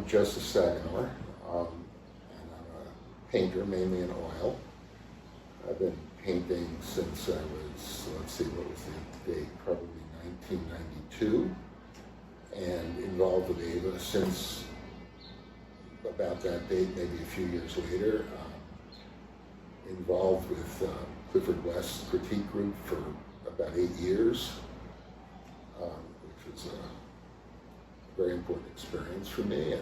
I'm Joe Saginor, and I'm a painter, mainly in oil. I've been painting since I was, let's see, what was the date? Probably 1992, and involved with AVA since about that date, maybe a few years later. Involved with Clifford West's critique group for about 8 years, which was a very important experience for me, and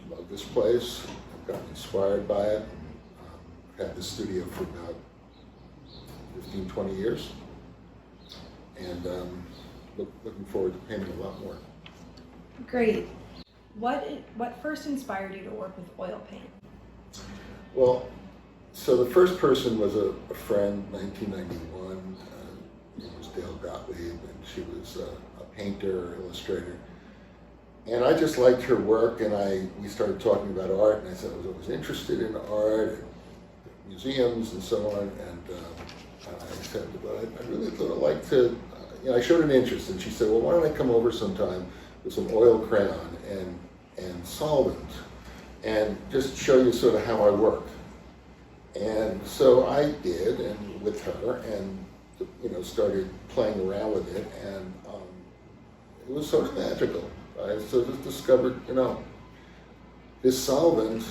love this place. I've gotten inspired by it, and had the studio for about 15, 20 years, and looking forward to painting a lot more. Great. What first inspired you to work with oil paint? Well, so the first person was a friend, 1991. Her name was Dale Gottlieb, and she was a painter, illustrator. And I just liked her work, and we started talking about art, and I said I was always interested in art, and museums, and so on. And I said, well, I really would like to, I showed an interest, and she said, well, why don't I come over sometime with some oil crayon and solvent, and just show you sort of how I work. And so I did, and with her, and started playing around with it, and it was sort of magical. I sort of discovered, this solvent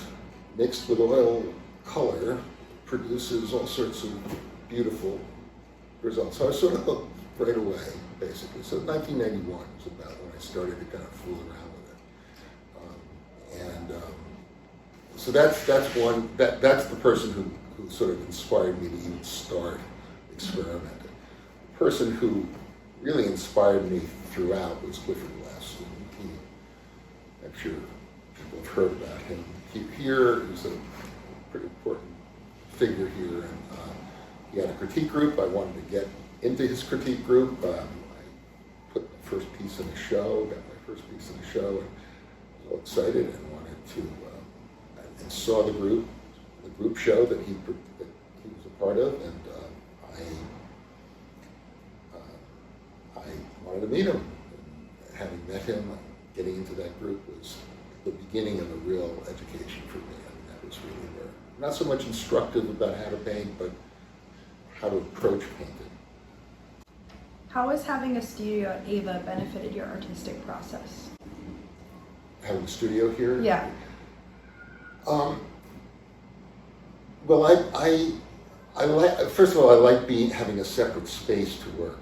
mixed with oil color produces all sorts of beautiful results. So I sort of hooked right away, basically. So 1991 was about when I started to kind of fool around with it. So that's the person who sort of inspired me to even start experimenting. The person who really inspired me throughout was Clifford West. I'm sure people have heard about him. Here is a pretty important figure here, and he had a critique group. I wanted to get into his critique group. I put the first piece in a show, got my first piece in a show, and was all excited and wanted to, and saw the group show that he was a part of, and I wanted to meet him. And having met him, getting into that group was the beginning of a real education for me. I mean, that was really where, not so much instructive about how to paint, but how to approach painting. How has having a studio at AVA benefited your artistic process? Having a studio here? Yeah. Well, I like, first of all, I like having a separate space to work,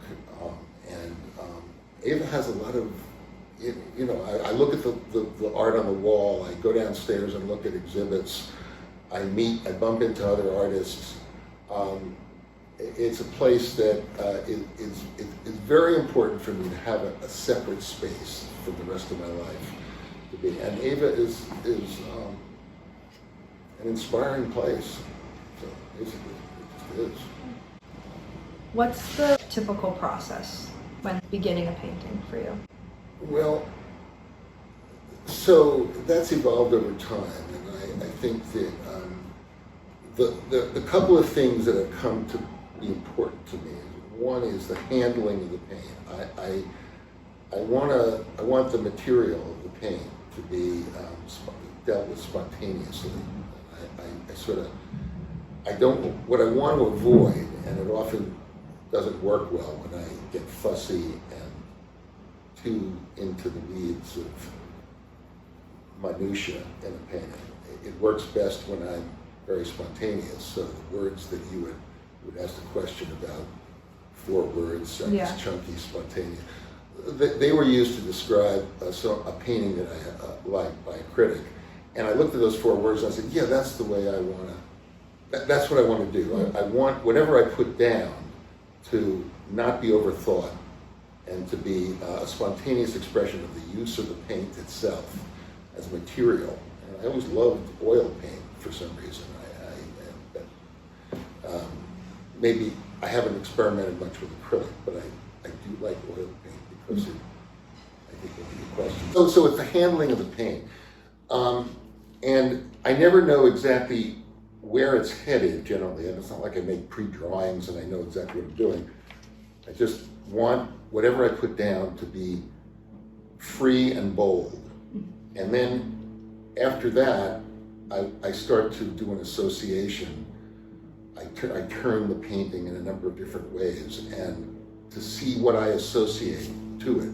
and AVA has a lot of, I look at the art on the wall. I go downstairs and look at exhibits. I bump into other artists. It's a place that is very important for me to have a separate space from the rest of my life to be. And AVA is an inspiring place. So basically, it just is. What's the typical process when beginning a painting for you? Well, so that's evolved over time, and I think that the couple of things that have come to be important to me. One is the handling of the paint. I want the material of the paint to be dealt with spontaneously. What I want to avoid, and it often doesn't work well when I get fussy and too into the weeds of minutia in a painting. It works best when I'm very spontaneous. So the words that you would ask the question about, 4 words, chunky, spontaneous. They were used to describe a painting that I liked by a critic. And I looked at those 4 words and I said, yeah, that's the way I want to, that's what I want to do. I want whatever I put down to not be overthought and to be a spontaneous expression of the use of the paint itself as material. And I always loved oil paint for some reason. Maybe I haven't experimented much with acrylic, but I do like oil paint because I think it'll be a question. So it's the handling of the paint. And I never know exactly where it's headed generally, and it's not like I make pre-drawings and I know exactly what I'm doing. I just want whatever I put down to be free and bold. And then after that, I start to do an association. I turn the painting in a number of different ways, and to see what I associate to it,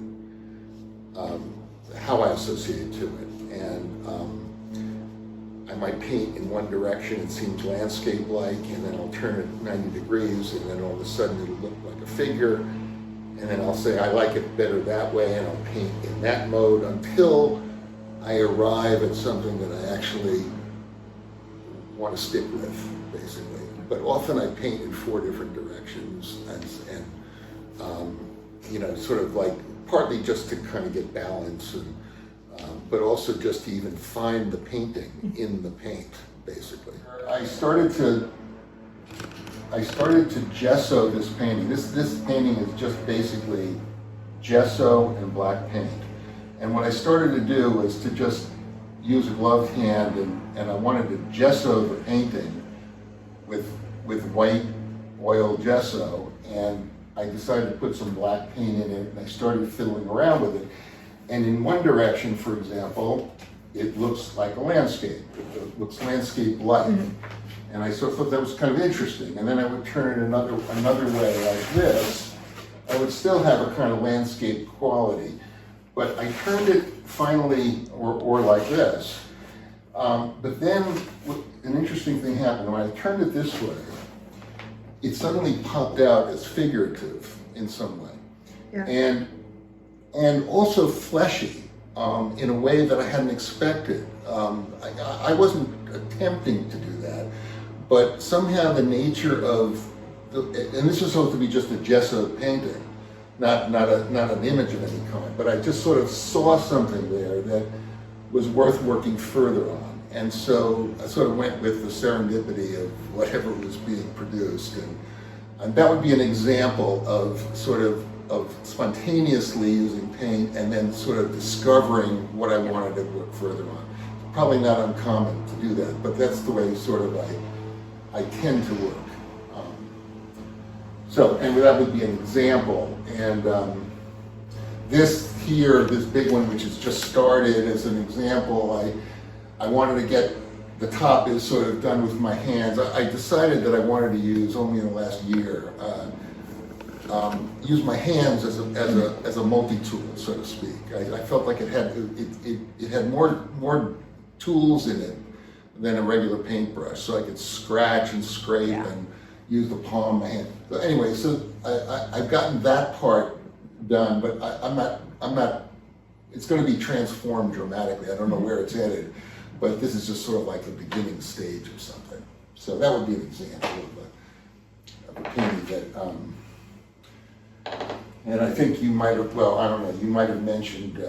how I associate to it. And I might paint in one direction, it seems landscape-like, and then I'll turn it 90 degrees, and then all of a sudden it'll look like a figure, and then I'll say I like it better that way, and I'll paint in that mode until I arrive at something that I actually want to stick with, basically. But often I paint in 4 different directions, and you know, sort of like partly just to kind of get balance, and but also just to even find the painting in the paint, basically. I started to gesso this painting. This painting is just basically gesso and black paint. And what I started to do was to just use a gloved hand, and I wanted to gesso the painting with white oil gesso, and I decided to put some black paint in it, and I started fiddling around with it. And in one direction, for example, it looks like a landscape. It looks landscape-like. And I sort of thought that was kind of interesting. And then I would turn it another way like this. I would still have a kind of landscape quality. But I turned it finally, or like this. But then an interesting thing happened. When I turned it this way, it suddenly popped out as figurative in some way. Yeah. And also fleshy in a way that I hadn't expected. I wasn't attempting to do that, but somehow the nature of, and this was supposed to be just a gesso painting, not an image of any kind, but I just sort of saw something there that was worth working further on. And so I sort of went with the serendipity of whatever was being produced. And that would be an example of sort of spontaneously using paint and then sort of discovering what I wanted to work further on. Probably not uncommon to do that, but that's the way sort of I tend to work. And that would be an example. And this here, this big one, which has just started, as an example, I wanted to get, the top is sort of done with my hands. I decided that I wanted to use, only in the last year, use my hands as a multi-tool, so to speak. I felt like it had more tools in it than a regular paintbrush, so I could scratch and scrape and use the palm of my hand. So anyway, so I've gotten that part done, but I'm not. It's going to be transformed dramatically. I don't know where it's headed, but this is just sort of like the beginning stage of something. So that would be an example of a painting that. And I think you might have, well, I don't know, you might have mentioned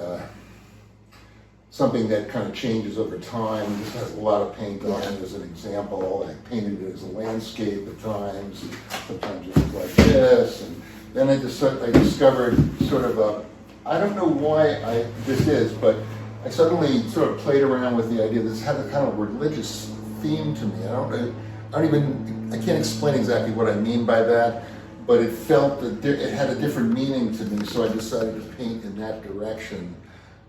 something that kind of changes over time. This has a lot of paint on it as an example. I painted it as a landscape at times. Sometimes it was like this. And then I discovered sort of a, I don't know why this is, but I suddenly sort of played around with the idea this had a kind of religious theme to me. I can't explain exactly what I mean by that, but it felt that it had a different meaning to me, so I decided to paint in that direction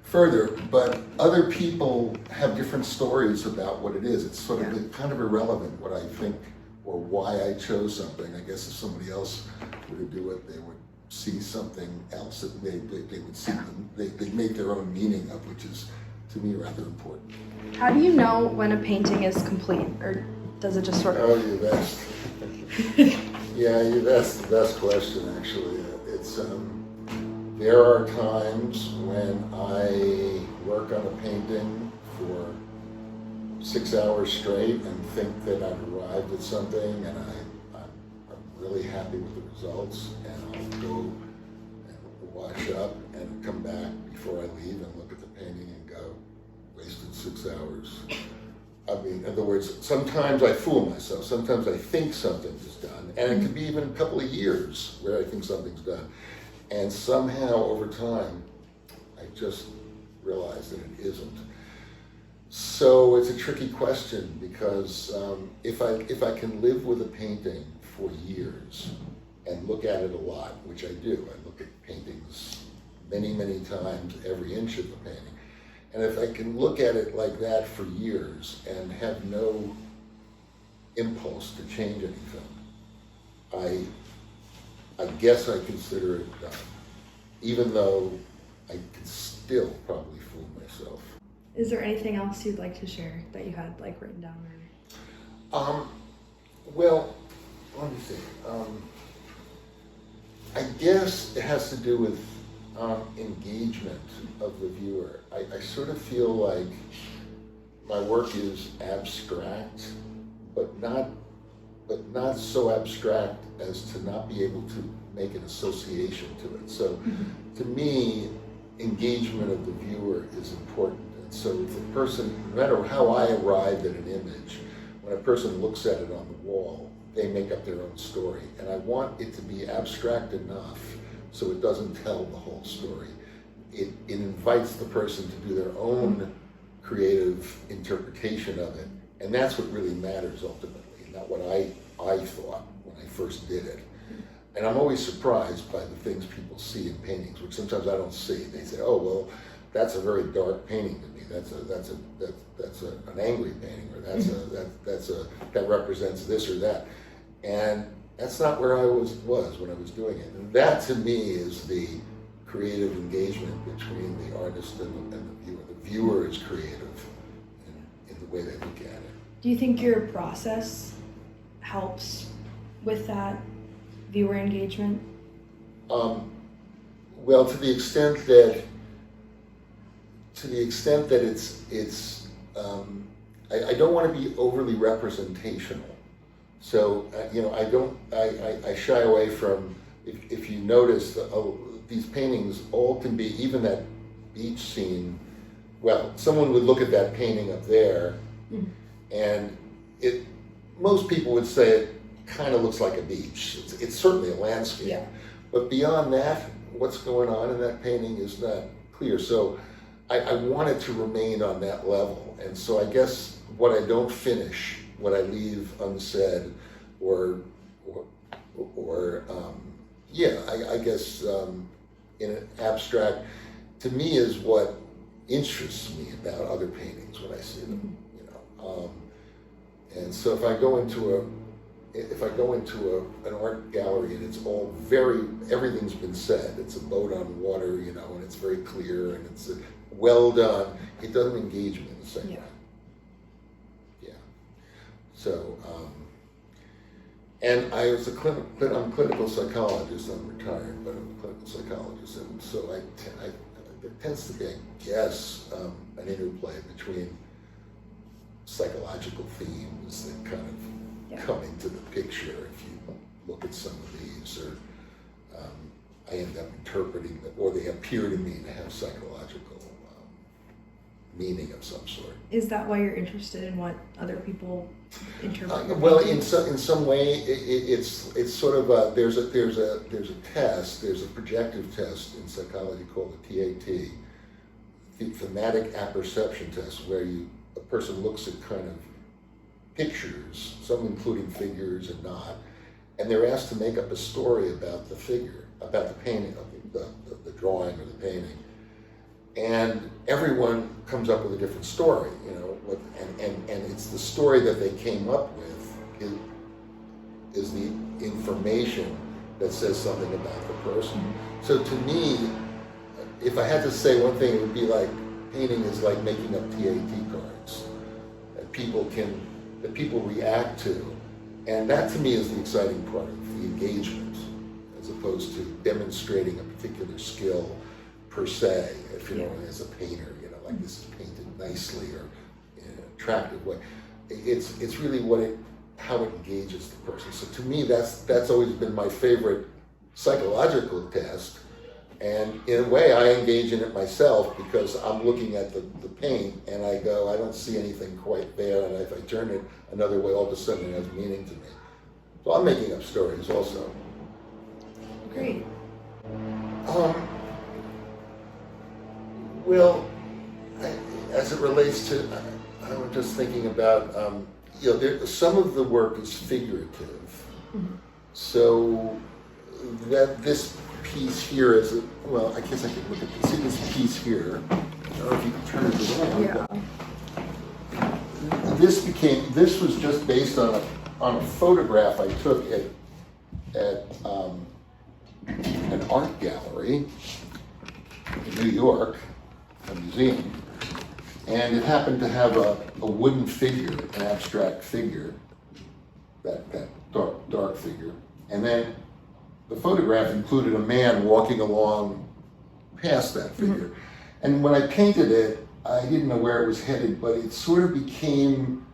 further. But other people have different stories about what it is. It's sort of kind of irrelevant what I think or why I chose something. I guess if somebody else were to do it, they would see something else that they would see. They make their own meaning of, which is, to me, rather important. How do you know when a painting is complete, or does it just sort of? Oh, you've asked. Yeah, you've asked the best question, actually. It's there are times when I work on a painting for 6 hours straight and think that I've arrived at something, and I'm really happy with the results, and I'll go and wash up and come back before I leave and look at the painting and go, wasted 6 hours. I mean, in other words, sometimes I fool myself. Sometimes I think something is done, and it could be even a couple of years where I think something's done. And somehow, over time, I just realize that it isn't. So it's a tricky question, because if I can live with a painting for years and look at it a lot, which I do. I look at paintings many, many times, every inch of the painting. And if I can look at it like that for years and have no impulse to change anything, I guess I consider it done, even though I could still probably fool myself. Is there anything else you'd like to share that you had like written down? Or... Well, let me see. I guess it has to do with engagement of the viewer. I sort of feel like my work is abstract, but not so abstract as to not be able to make an association to it. So to me, engagement of the viewer is important. And so if a person, no matter how I arrived at an image, when a person looks at it on the wall, they make up their own story. And I want it to be abstract enough so it doesn't tell the whole story. It invites the person to do their own creative interpretation of it. And that's what really matters ultimately, not what I thought when I first did it. And I'm always surprised by the things people see in paintings, which sometimes I don't see. They say, oh, well, that's a very dark painting to me. That's an angry painting, or that represents this or that. And that's not where I was when I was doing it. And that to me is the creative engagement between the artist and the viewer. The viewer is creative in the way they look at it. Do you think your process helps with that viewer engagement? Well, to the extent that it's I don't want to be overly representational. So I shy away from, if you notice, these paintings all can be, even that beach scene. Well, someone would look at that painting up there, and most people would say it kind of looks like a beach. It's certainly a landscape. Yeah. But beyond that, what's going on in that painting is not clear. So I want it to remain on that level. And so I guess what I don't finish, what I leave unsaid, I guess in an abstract, to me, is what interests me about other paintings when I see them. And so if I go into an art gallery and it's all everything's been said, it's a boat on water, and it's very clear and it's well done, it doesn't engage me in the same way. Yeah. So, and I'm a clinical psychologist. I'm retired, but I'm a clinical psychologist, and so there tends to be, I guess, an interplay between psychological themes that kind of come into the picture if you look at some of these, or I end up interpreting them, or they appear to me to have psychological meaning of some sort. Is that why you're interested in what other people interpret? Well, in some way, it's sort of there's a test, there's a projective test in psychology called the TAT, the thematic apperception test, where a person looks at kind of pictures, some including figures and not, and they're asked to make up a story about the figure, about the painting, the drawing or the painting. And everyone comes up with a different story, and it's the story that they came up with is the information that says something about the person. So to me, if I had to say one thing, it would be like painting is like making up TAT cards that people react to, and that to me is the exciting part of the engagement, as opposed to demonstrating a particular skill per se, if as a painter, like this is painted nicely or in an attractive way. It's really how it engages the person. So to me, that's always been my favorite psychological test. And in a way, I engage in it myself because I'm looking at the paint and I go, I don't see anything quite there. And if I turn it another way, all of a sudden it has meaning to me. So I'm making up stories also. Great. Well, as it relates to, I'm just thinking about, some of the work is figurative. So that this piece here is, I guess I could look at this piece here. don't know if you can turn it around. Yeah. This was just based on a photograph I took at an art gallery in New York, a museum, and it happened to have a wooden figure, an abstract figure, that dark figure, and then the photograph included a man walking along past that figure. And when I painted it, I didn't know where it was headed, but it sort of became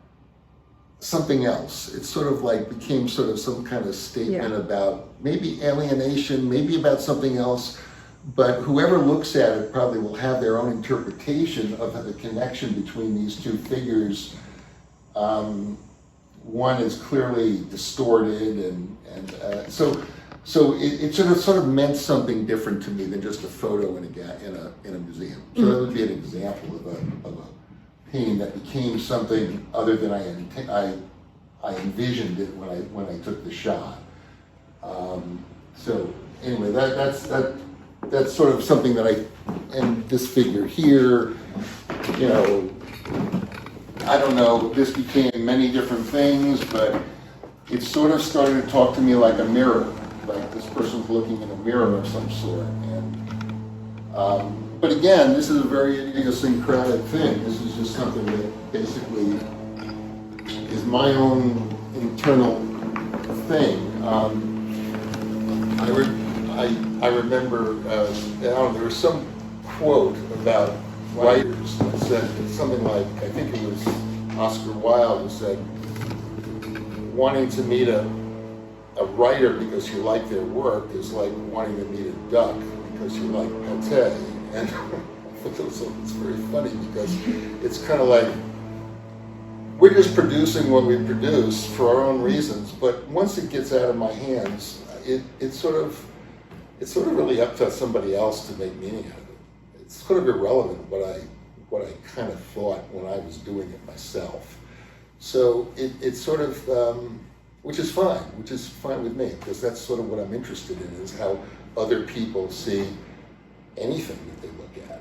something else. It sort of like became sort of some kind of statement about maybe alienation, maybe about something else, but whoever looks at it probably will have their own interpretation of the connection between these two figures. One is clearly distorted, and so it sort of meant something different to me than just a photo in a museum. So that would be an example of a painting that became something other than I envisioned it when I took the shot. So anyway, that's sort of something that and this figure here, you know, I don't know, this became many different things, but it sort of started to talk to me like a mirror, like this person's looking in a mirror of some sort. And but again, this is a very idiosyncratic thing. This is just something that basically is my own internal thing. I remember, there was some quote about writers that said something like, I think it was Oscar Wilde, who said, wanting to meet a writer because you like their work is like wanting to meet a duck because you like pate. And I thought it was very funny because it's kind of like, we're just producing what we produce for our own reasons, but once it gets out of my hands, it's sort of really up to somebody else to make meaning out of it. It's sort of irrelevant what I kind of thought when I was doing it myself. So it's sort of, which is fine with me, because that's sort of what I'm interested in, is how other people see anything that they look at.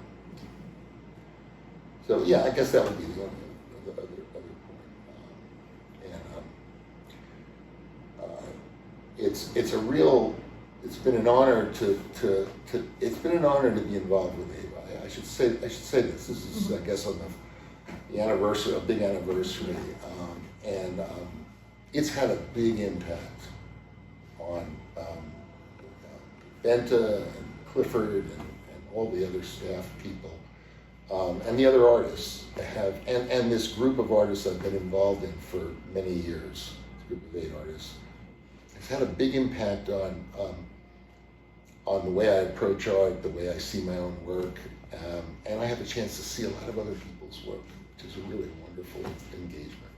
So yeah, I guess that would be the other point. It's been an honor to be involved with AVA. I should say this. This is, I guess, on the anniversary, a big anniversary, and it's had a big impact on Benta and Clifford and all the other staff people, and the other artists and this group of artists I've been involved in for many years. This group of 8 artists. It's had a big impact on the way I approach art, the way I see my own work, and I have a chance to see a lot of other people's work, which is a really wonderful engagement.